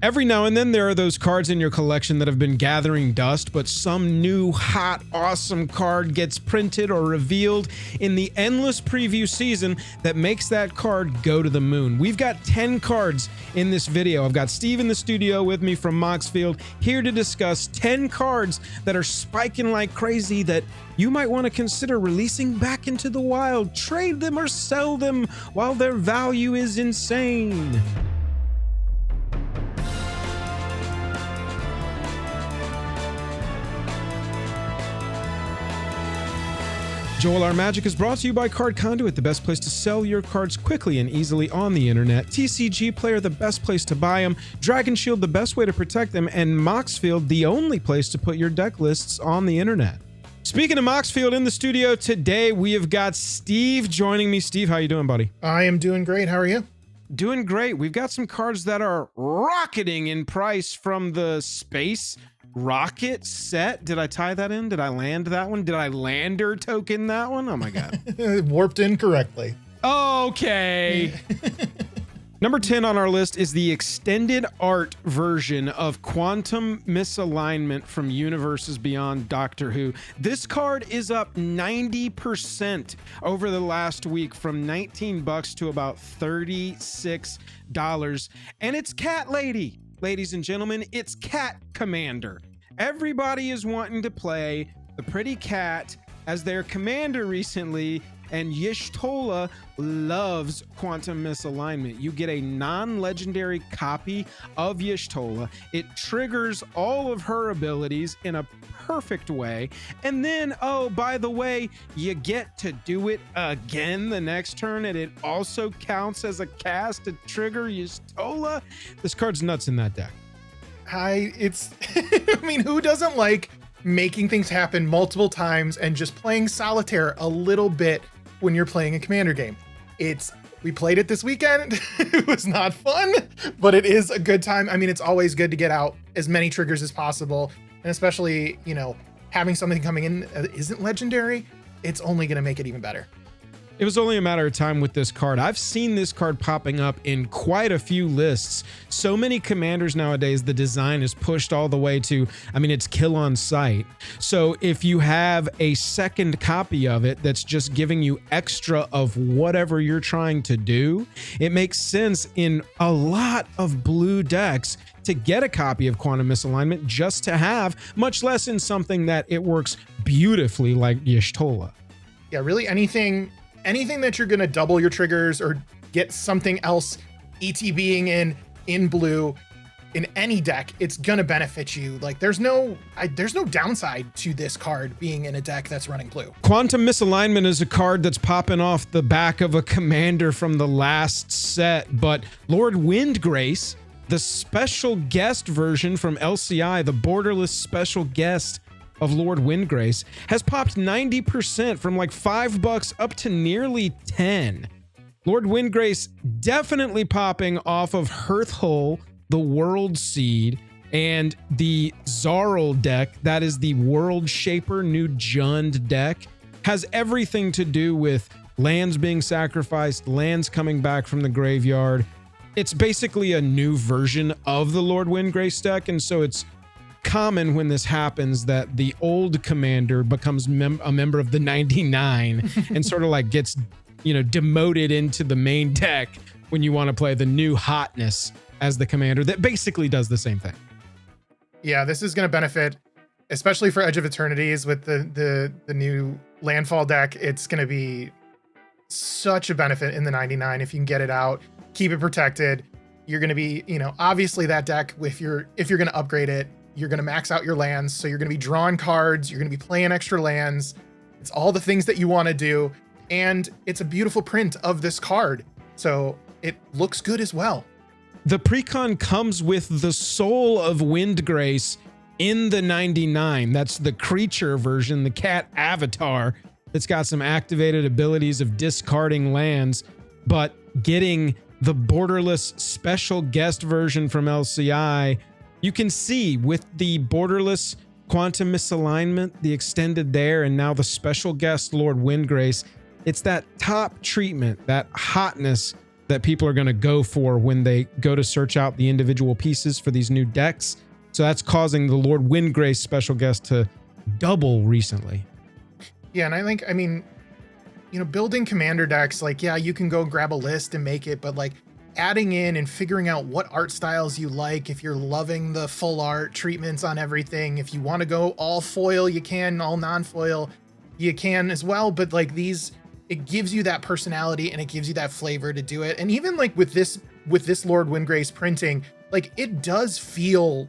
Every now and then there are those cards in your collection that have been gathering dust, but some new, hot, awesome card gets printed or revealed in the endless preview season that makes that card go to the moon. We've got 10 cards in this video. I've got Steve in the studio with me from Moxfield, here to discuss 10 cards that are spiking like crazy that you might want to consider releasing back into the wild. Trade them or sell them while their value is insane. Joel, our magic is brought to you by Card Conduit, the best place to sell your cards quickly and easily on the internet. TCG Player, the best place to buy them. Dragon Shield, the best way to protect them. And Moxfield, the only place to put your deck lists on the internet. Speaking of Moxfield, in the studio today, we have got Steve joining me. Steve, how you doing, buddy? I am doing great. How are you? Doing great. We've got some cards that are rocketing in price from the Space Rocket set. Did I tie that in? Did I land that one? Did I lander token that one? Oh my god. Warped incorrectly. Okay. Number 10 on our list is the extended art version of Quantum Misalignment from Universes Beyond Doctor Who. This card is up 90% over the last week, from $19 to about $36. And it's Cat Lady. Ladies and gentlemen, it's Cat Commander. Everybody is wanting to play the pretty cat as their commander recently, and Y'shtola loves Quantum Misalignment. You get a non-legendary copy of Y'shtola. It triggers all of her abilities in a perfect way. And then, oh, by the way, you get to do it again the next turn, and it also counts as a cast to trigger Y'shtola. This card's nuts in that deck. I mean, who doesn't like making things happen multiple times and just playing solitaire a little bit when you're playing a commander game? We played it this weekend. It was not fun, but it is a good time. I mean, it's always good to get out as many triggers as possible. And especially, having something coming in that isn't legendary, it's only going to make it even better. It was only a matter of time with this card. I've seen this card popping up in quite a few lists. So many commanders nowadays, the design is pushed all the way to, it's kill on sight. So if you have a second copy of it that's just giving you extra of whatever you're trying to do, it makes sense in a lot of blue decks to get a copy of Quantum Misalignment just to have, much less in something that it works beautifully like Y'shtola. Yeah, really anything that you're going to double your triggers or get something else ETBing in blue in any deck, it's going to benefit you. Like there's no downside to this card being in a deck that's running blue. Quantum Misalignment is a card that's popping off the back of a commander from the last set, but Lord Windgrace, the special guest version from LCI, the borderless special guest of Lord Windgrace, has popped 90% from like $5 up to nearly 10. Lord Windgrace definitely popping off of Hearthhull, the World Seed, and the Zarl deck. That is the World Shaper new Jund deck. Has everything to do with lands being sacrificed, lands coming back from the graveyard. It's basically a new version of the Lord Windgrace deck, and so it's common when this happens that the old commander becomes a member of the 99 and sort of like gets, demoted into the main deck when you want to play the new hotness as the commander that basically does the same thing. Yeah, this is going to benefit, especially for Edge of Eternities with the new landfall deck. It's going to be such a benefit in the 99 if you can get it out, keep it protected. You're going to be, obviously that deck, if you're going to upgrade it, you're going to max out your lands. So you're going to be drawing cards. You're going to be playing extra lands. It's all the things that you want to do. And it's a beautiful print of this card. So it looks good as well. The precon comes with the soul of Windgrace in the 99. That's the creature version, the cat avatar that's got some activated abilities of discarding lands, but getting the borderless special guest version from LCI. You can see with the borderless Quantum Misalignment, the extended there, and now the special guest Lord Windgrace, it's that top treatment, that hotness that people are going to go for when they go to search out the individual pieces for these new decks. So that's causing the Lord Windgrace special guest to double recently. Yeah, and I think, I mean, you know, building commander decks, like, yeah, you can go grab a list and make it, but like adding in and figuring out what art styles you like, if you're loving the full art treatments on everything, if you want to go all foil, you can, all non-foil, you can as well. But like these, it gives you that personality and it gives you that flavor to do it. And even like with this Lord Windgrace printing, like it does feel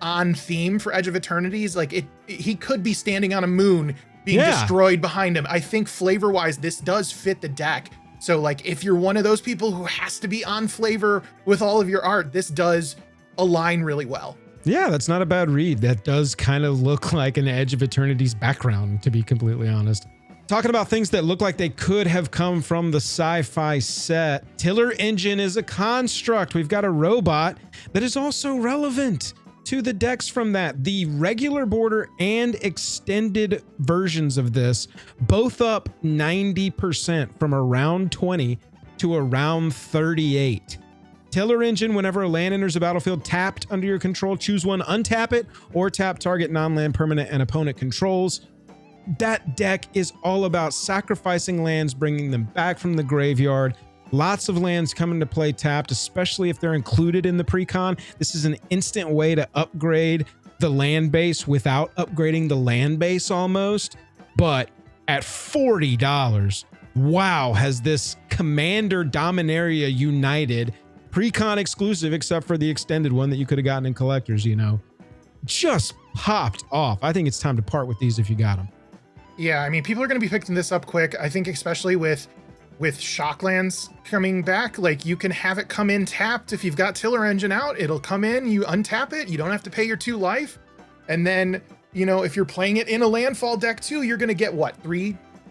on theme for Edge of Eternities. Like he could be standing on a moon being destroyed behind him. I think flavor wise, this does fit the deck. So like if you're one of those people who has to be on flavor with all of your art, this does align really well. Yeah, that's not a bad read. That does kind of look like an Edge of Eternities background, to be completely honest. Talking about things that look like they could have come from the sci-fi set, Tiller Engine is a construct. We've got a robot that is also relevant to the decks from that. The regular border and extended versions of this, both up 90% from around 20 to around 38. Tiller Engine, whenever a land enters the battlefield tapped under your control, choose one, untap it, or tap target non-land permanent and opponent controls. That deck is all about sacrificing lands, bringing them back from the graveyard. Lots of lands come into play tapped, especially if they're included in the precon. This is an instant way to upgrade the land base without upgrading the land base almost. But at $40, wow, has this Commander Dominaria United, precon exclusive except for the extended one that you could have gotten in collectors, you know, just popped off. I think it's time to part with these if you got them. Yeah, I mean, people are going to be picking this up quick. I think especially with Shocklands coming back, like you can have it come in tapped. If you've got Tiller Engine out, it'll come in, you untap it, you don't have to pay your 2 life. And then, you know, if you're playing it in a landfall deck too, you're going to get what,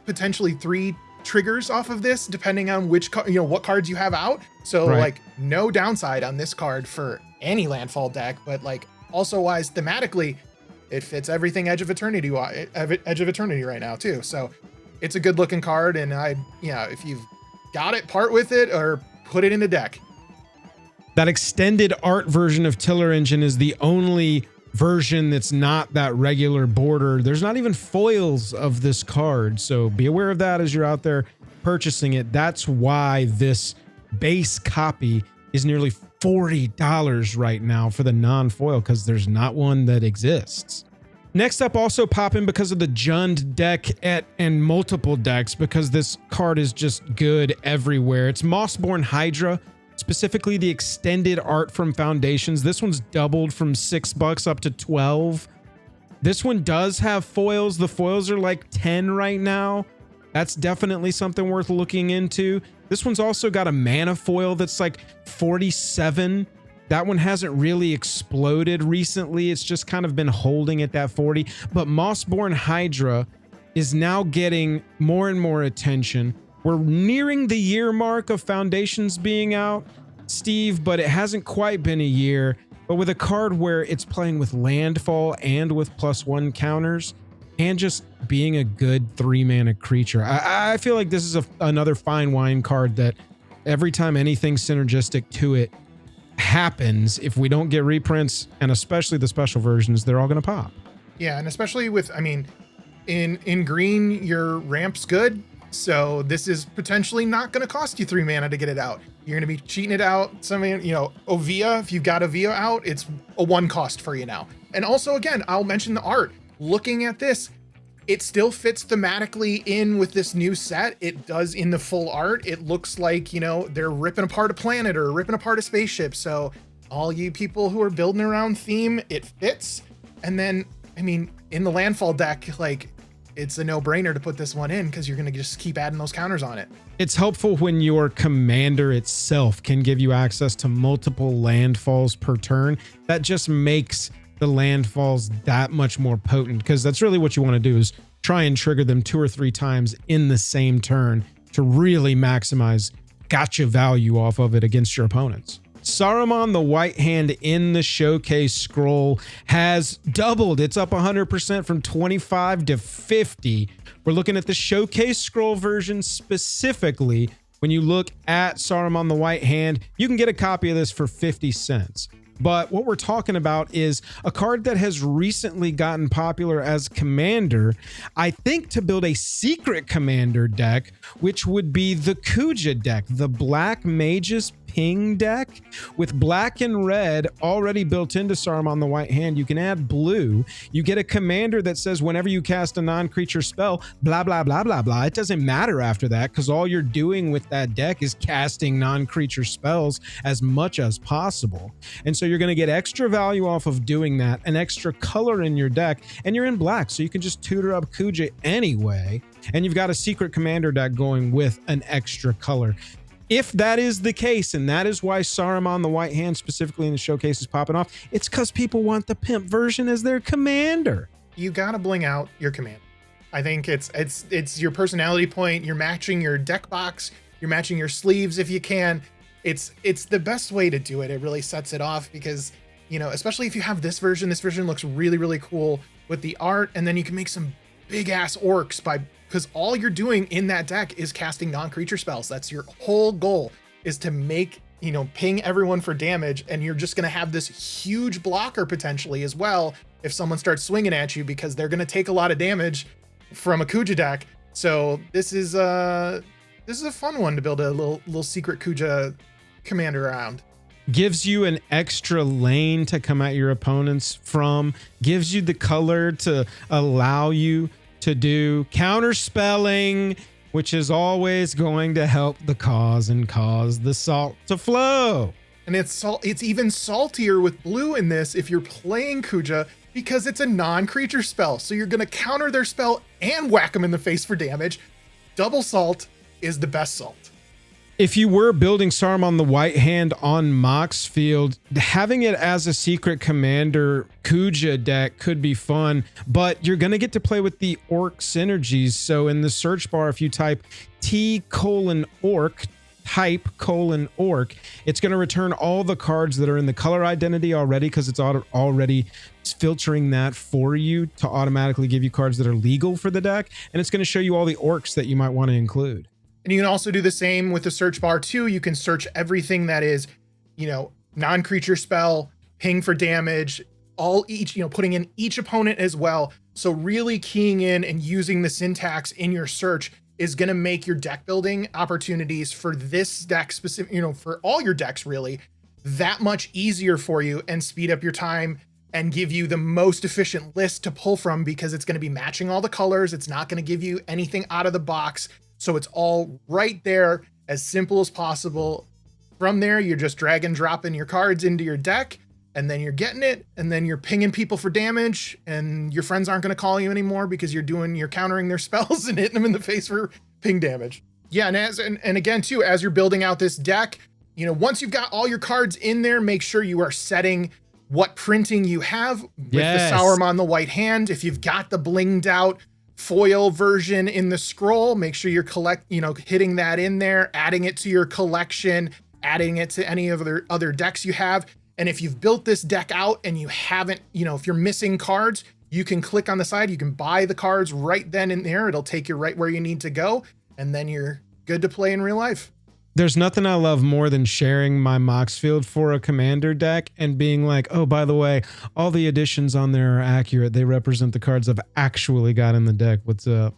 potentially three triggers off of this, depending on which, what cards you have out. So like no downside on this card for any landfall deck, but like also wise thematically, it fits everything Edge of Eternity right now too. So it's a good looking card, and if you've got it, part with it or put it in the deck. That extended art version of Tiller Engine is the only version that's not that regular border. There's not even foils of this card, so be aware of that as you're out there purchasing it. That's why this base copy is nearly $40 right now for the non-foil, because there's not one that exists. Next up, also popping because of the Jund deck and multiple decks, because this card is just good everywhere. It's Mossorn Hydra, specifically the extended art from Foundations. This one's doubled from $6 up to 12. This one does have foils. The foils are like 10 right now. That's definitely something worth looking into. This one's also got a mana foil that's like 47. That one hasn't really exploded recently. It's just kind of been holding at that 40. But Mossorn Hydra is now getting more and more attention. We're nearing the year mark of Foundations being out, Steve, but it hasn't quite been a year. But with a card where it's playing with landfall and with +1 counters and just being a good 3-mana creature, I feel like this is another fine wine card that every time anything synergistic to it happens, if we don't get reprints, and especially the special versions, they're all going to pop. Yeah, and especially with, I mean, in green, your ramp's good, so this is potentially not going to cost you 3 mana to get it out. You're going to be cheating it out. Ovia, if you've got Ovia out, it's a 1 cost for you now. And also, again, I'll mention the art. Looking at this, it still fits thematically in with this new set. It does in the full art. It looks like, they're ripping apart a planet or ripping apart a spaceship. So all you people who are building around theme, it fits. And then, I mean, in the landfall deck, like, it's a no-brainer to put this one in because you're going to just keep adding those counters on it. It's helpful when your commander itself can give you access to multiple landfalls per turn. That just makes the landfalls that much more potent, because that's really what you want to do, is try and trigger them 2 or 3 times in the same turn to really maximize gotcha value off of it against your opponents. Sarmon, the white hand in the showcase scroll, has doubled. It's up 100% from 25 to 50. We're looking at the showcase scroll version specifically. When you look at Sarmon the White Hand, you can get a copy of this for 50 cents. But what we're talking about is a card that has recently gotten popular as commander, I think, to build a secret commander deck, which would be the Kuja deck, the Black Mage's Ping deck with black and red already built into Sarmon the White Hand. You can add blue. You get a commander that says whenever you cast a non-creature spell, blah, blah, blah, blah, blah. It doesn't matter after that because all you're doing with that deck is casting non-creature spells as much as possible. And so you're going to get extra value off of doing that, an extra color in your deck, and you're in black, so you can just tutor up Kuja anyway. And you've got a secret commander deck going with an extra color. If that is the case, and that is why Sarmon the White Hand specifically in the showcase is popping off, it's because people want the pimp version as their commander. You gotta bling out your command. I think it's your personality point. You're matching your deck box. You're matching your sleeves if you can. It's the best way to do it. It really sets it off because, you know, especially if you have this version looks really, really cool with the art, and then you can make some big ass orcs because all you're doing in that deck is casting non-creature spells. That's your whole goal, is to make, you know, ping everyone for damage, and you're just going to have this huge blocker potentially as well if someone starts swinging at you, because they're going to take a lot of damage from a Kuja deck. So this is a fun one to build a little secret Kuja commander around. Gives you an extra lane to come at your opponents from, gives you the color to allow you to do counter spelling, which is always going to help the cause and cause the salt to flow. And it's even saltier with blue in this if you're playing Kuja, because it's a non-creature spell. So you're going to counter their spell and whack them in the face for damage. Double salt is the best salt. If you were building Sarmon the White Hand on Mox Field, having it as a secret commander Kuja deck could be fun, but you're going to get to play with the orc synergies. So in the search bar, if you type T:orc, type:orc, it's going to return all the cards that are in the color identity already, because it's already filtering that for you to automatically give you cards that are legal for the deck. And it's going to show you all the orcs that you might want to include. And you can also do the same with the search bar too. You can search everything that is, you know, non-creature spell, ping for damage, putting in each opponent as well. So really keying in and using the syntax in your search is going to make your deck building opportunities for this deck specific, you know, for all your decks really, that much easier for you, and speed up your time and give you the most efficient list to pull from, because it's going to be matching all the colors. It's not going to give you anything out of the box. So it's all right there, as simple as possible. From there, you're just drag and dropping your cards into your deck, and then you're getting it, and then you're pinging people for damage, and your friends aren't going to call you anymore because you're countering their spells and hitting them in the face for ping damage. Yeah, and again too, as you're building out this deck, you know, once you've got all your cards in there, make sure you are setting what printing you have with the Sarmon the White Hand. If you've got the blinged out foil version in the scroll, make sure you're hitting that in there, adding it to your collection, adding it to any of the other decks you have. And if you've built this deck out and you haven't, you know, if you're missing cards, you can click on the side, you can buy the cards right then and there. It'll take you right where you need to go, and then you're good to play in real life. There's nothing I love more than sharing my Mox Field for a commander deck and being like, oh, by the way, all the additions on there are accurate. They represent the cards I've actually got in the deck. What's up?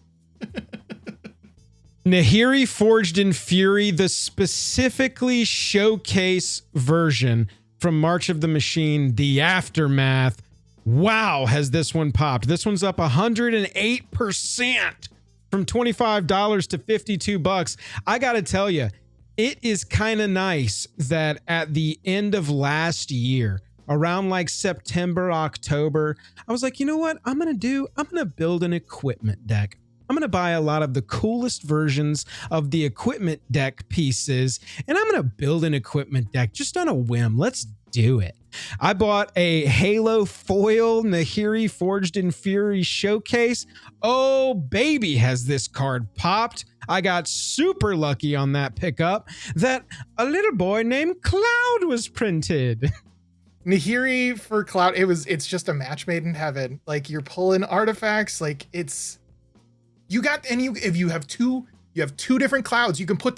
Nihiri Forged in Fury, the specifically showcase version from March of the Machine, the Aftermath. Wow, has this one popped. This one's up 108% from $25 to $52. I got to tell you, it is kind of nice that at the end of last year, around like September, October, I was like, you know what I'm going to build an equipment deck. I'm going to buy a lot of the coolest versions of the equipment deck pieces, and I'm going to build an equipment deck just on a whim. Let's do it. I bought a Halo foil Nihiri Forged in Fury showcase. Oh, baby, has this card popped. I got super lucky on that pickup that a little boy named Cloud was printed. Nihiri for Cloud, it's just a match made in heaven. Like, you're pulling artifacts, like if you have two different Clouds, you can put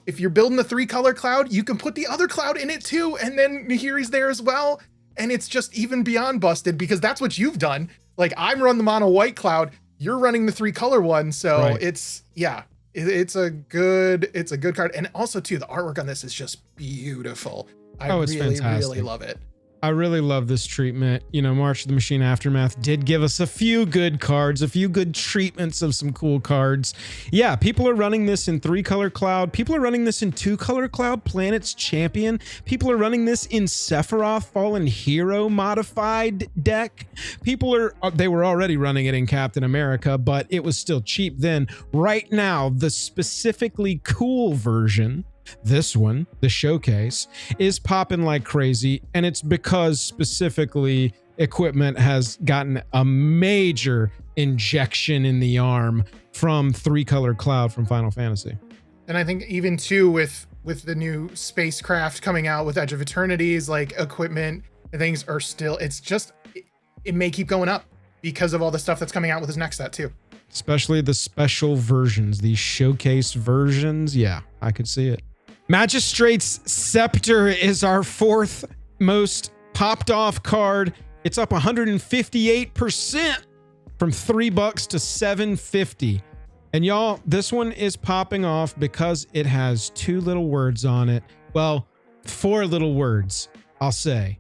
if you're building the 3-color cloud, you can put the other cloud in it too, and then Nihiri's there as well. And it's just even beyond busted because that's what you've done. Like, I'm running the mono white cloud, you're running the 3-color one. So right. it's a good card. And also too, the artwork on this is just beautiful. It's fantastic. Really love it. I really love this treatment. You know, March of the Machine Aftermath did give us a few good cards, a few good treatments of some cool cards. Yeah, people are running this in 3-color cloud. People are running this in 2-color cloud, Planet's Champion. People are running this in Sephiroth Fallen Hero modified deck. They were already running it in Captain America, but it was still cheap then. Right now, the specifically cool version, this one, the showcase, is popping like crazy, and it's because specifically equipment has gotten a major injection in the arm from 3-color cloud from Final Fantasy. And I think even too with the new spacecraft coming out with Edge of Eternities, like equipment and things are still, it may keep going up because of all the stuff that's coming out with his next set too. Especially the special versions, these showcase versions. Yeah, I could see it. Magistrate's Scepter is our 4th most popped off card. It's up 158% from $3 to $7.50. And y'all, this one is popping off because it has 2 little words on it. Well, 4 little words, I'll say.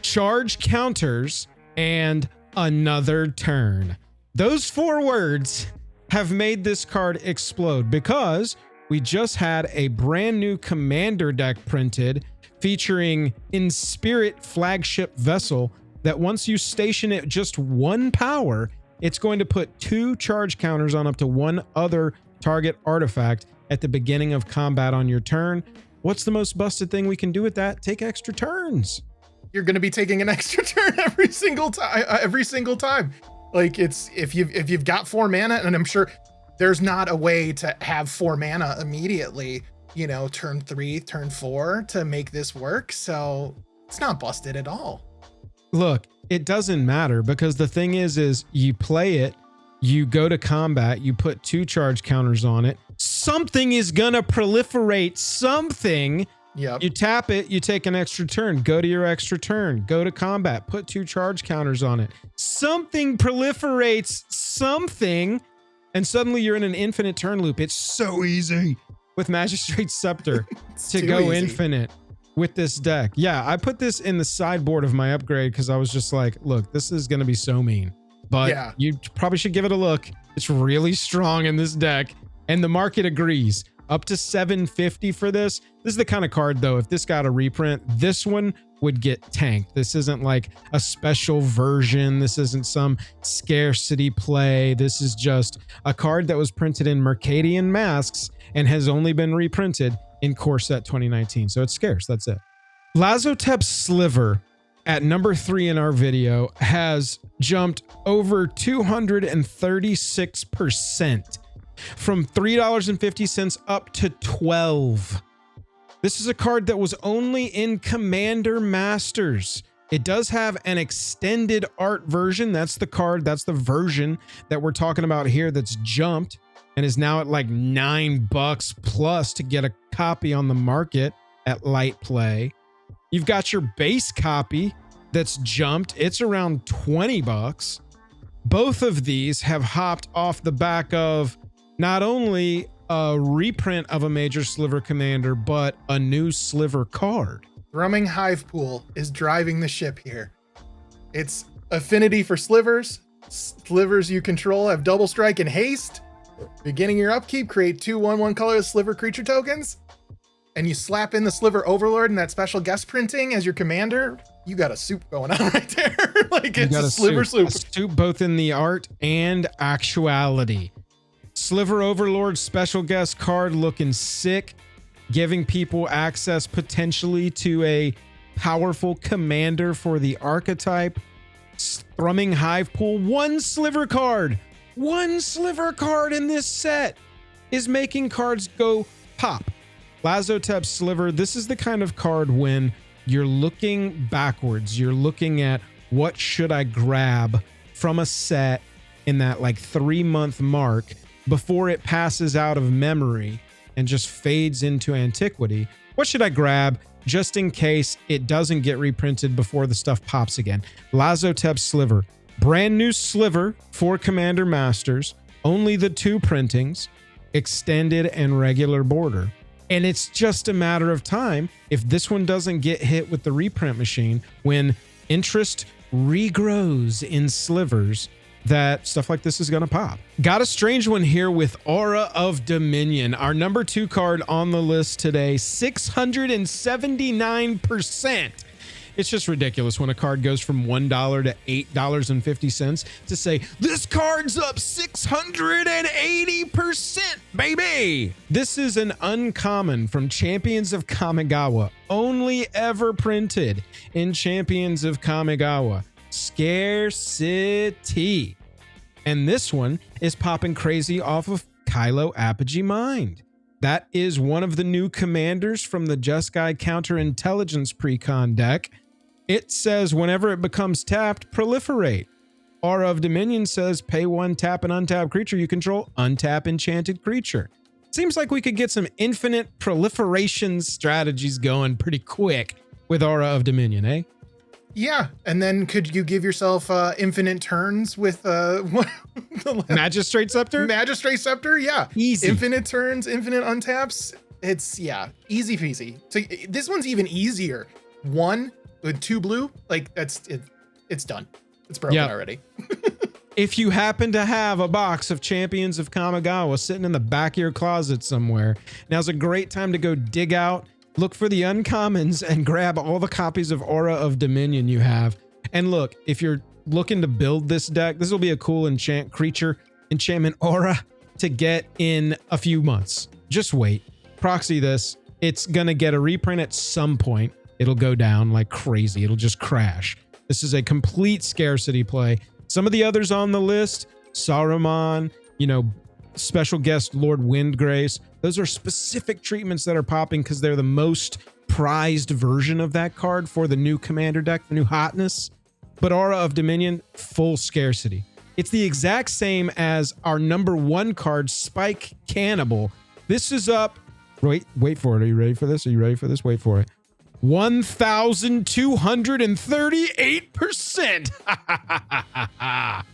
Charge counters and another turn. Those 4 words have made this card explode because we just had a brand new commander deck printed featuring In Spirit flagship vessel that once you station it just 1 power, it's going to put 2 charge counters on up to 1 other target artifact at the beginning of combat on your turn. What's the most busted thing we can do with that? Take extra turns. You're going to be taking an extra turn every single time. Like, it's if you've got 4 mana, and I'm sure there's not a way to have 4 mana immediately, you know, turn 3, turn 4 to make this work. So it's not busted at all. Look, it doesn't matter because the thing is you play it, you go to combat, you put 2 charge counters on it. Something is going to proliferate something. Yep. You tap it, you take an extra turn, go to your extra turn, go to combat, put 2 charge counters on it. Something proliferates something. And suddenly you're in an infinite turn loop. It's so easy with Magistrate Scepter to go infinite with this deck. Yeah, I put this in the sideboard of my upgrade because I was just like, look, this is going to be so mean. But yeah, you probably should give it a look. It's really strong in this deck. And the market agrees. Up to $7.50 for this. This is the kind of card, though, if this got a reprint, this one would get tanked. This isn't like a special version. This isn't some scarcity play. This is just a card that was printed in Mercadian masks and has only been reprinted in Core Set 2019. So it's scarce. That's it. Lazoteps Sliver at number 3 in our video has jumped over 236%. From $3.50 up to $12. This is a card that was only in Commander Masters. It does have an extended art version. That's the card, that's the version that we're talking about here that's jumped and is now at like $9 plus to get a copy on the market at Light Play. You've got your base copy that's jumped. It's around $20. Both of these have hopped off the back of not only a reprint of a major Sliver commander, but a new Sliver card. Thrumming Hive Pool is driving the ship here. It's affinity for slivers. Slivers you control have double strike and haste. Beginning your upkeep, create 2 1/1 colorless Sliver creature tokens. And you slap in the Sliver Overlord and that special guest printing as your commander. You got a soup going on right there. Like, it's a Sliver soup. A soup both in the art and actuality. Sliver Overlord special guest card looking sick, giving people access potentially to a powerful commander for the archetype. Thrumming Hive Pool, 1 Sliver card. 1 Sliver card in this set is making cards go pop. Lazoteps Sliver, this is the kind of card when you're looking backwards, you're looking at what should I grab from a set in that like 3-month mark before it passes out of memory and just fades into antiquity. What should I grab just in case it doesn't get reprinted before the stuff pops again? Lazoteps Sliver. Brand new Sliver for Commander Masters. Only the 2 printings, extended and regular border. And it's just a matter of time if this one doesn't get hit with the reprint machine when interest regrows in slivers, that stuff like this is going to pop. Got a strange one here with Aura of Dominion, our number 2 card on the list today, 679%. It's just ridiculous when a card goes from $1 to $8.50 to say, this card's up 680%, baby. This is an uncommon from Champions of Kamigawa, only ever printed in Champions of Kamigawa. Scarcity. And this one is popping crazy off of Kylo Apogee Mind. That is one of the new commanders from the Jeskai Counterintelligence Precon deck. It says whenever it becomes tapped, proliferate. Aura of Dominion says pay 1, tap an untapped creature you control, untap enchanted creature. Seems like we could get some infinite proliferation strategies going pretty quick with Aura of Dominion, eh? Yeah, and then could you give yourself infinite turns with Magistrate Scepter? Magistrate Scepter, yeah. Easy. Infinite turns, infinite untaps. It's, yeah, easy peasy. So this one's even easier. 1 with 2 blue, like it's done. It's broken already. If you happen to have a box of Champions of Kamigawa sitting in the back of your closet somewhere, now's a great time to go dig out, look for the uncommons, and grab all the copies of Aura of Dominion you have. And look, if you're looking to build this deck, this will be a cool enchantment aura to get in a few months. Just wait. Proxy this. It's going to get a reprint at some point. It'll go down like crazy. It'll just crash. This is a complete scarcity play. Some of the others on the list, Sarmon, special guest Lord Windgrace, those are specific treatments that are popping because they're the most prized version of that card for the new commander deck, the new hotness. But Aura of Dominion, full scarcity. It's the exact same as our number 1 card, Spike Cannibal. This is up. Wait for it. Are you ready for this? Wait for it. 1,238%.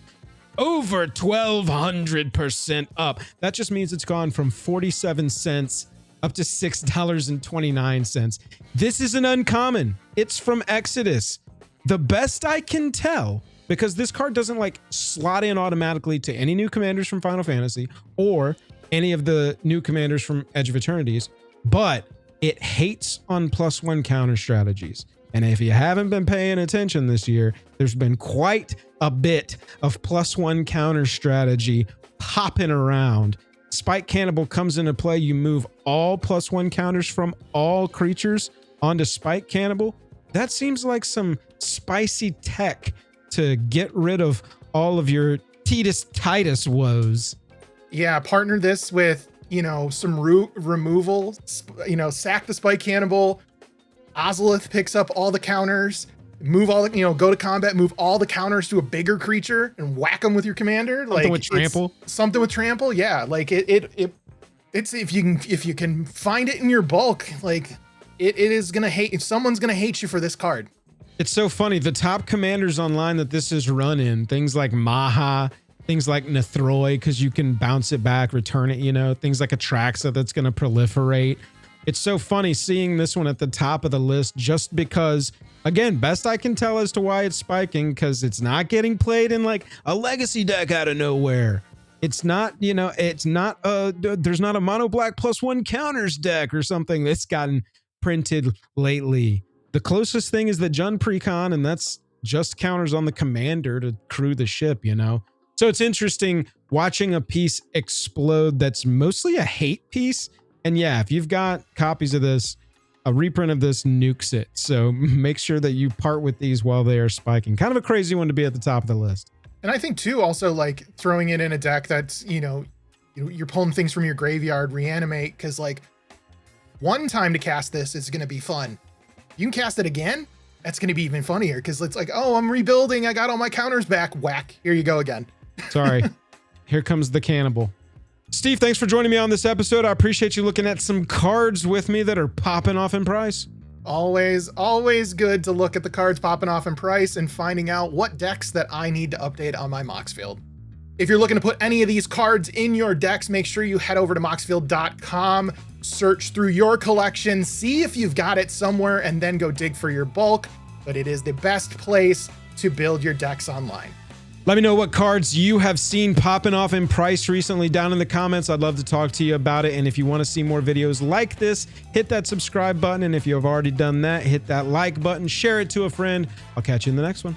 Over 1,200% up. That just means it's gone from 47 cents up to $6.29. This is an uncommon. It's from Exodus. The best I can tell, because this card doesn't like slot in automatically to any new commanders from Final Fantasy or any of the new commanders from Edge of Eternities, but it hates on +1 counter strategies. And if you haven't been paying attention this year, there's been quite a bit of +1 counter strategy popping around. Spike Cannibal comes into play. You move all +1 counters from all creatures onto Spike Cannibal. That seems like some spicy tech to get rid of all of your Titus woes. Yeah, partner this with, some root removal, sack the Spike Cannibal. Ozolith picks up all the counters, move all the, go to combat, move all the counters to a bigger creature and whack them with your commander. Something with trample. Something with trample. Yeah. Like it's, if you can find it in your bulk, like it is going to if someone's going to hate you for this card. It's so funny. The top commanders online that this is run in, things like Maha, things like Nethroi, because you can bounce it back, return it, things like Atraxa that's going to proliferate. It's so funny seeing this one at the top of the list just because, again, best I can tell as to why it's spiking, because it's not getting played in like a legacy deck out of nowhere. It's not, there's not a mono black +1 counters deck or something that's gotten printed lately. The closest thing is the Jun Precon, and that's just counters on the commander to crew the ship, So it's interesting watching a piece explode that's mostly a hate piece. And yeah, if you've got copies of this, a reprint of this nukes it. So make sure that you part with these while they are spiking. Kind of a crazy one to be at the top of the list. And I think too, also like throwing it in a deck that's, you're pulling things from your graveyard, reanimate, because like 1 time to cast this is going to be fun. You can cast it again. That's going to be even funnier because it's like, oh, I'm rebuilding. I got all my counters back. Whack. Here you go again. Sorry. Here comes the Cannibal. Steve, thanks for joining me on this episode. I appreciate you looking at some cards with me that are popping off in price. Always good to look at the cards popping off in price and finding out what decks that I need to update on my Moxfield. If you're looking to put any of these cards in your decks, make sure you head over to moxfield.com, search through your collection, see if you've got it somewhere, and then go dig for your bulk. But it is the best place to build your decks online. Let me know what cards you have seen popping off in price recently down in the comments. I'd love to talk to you about it. And if you want to see more videos like this, hit that subscribe button. And if you have already done that, hit that like button, share it to a friend. I'll catch you in the next one.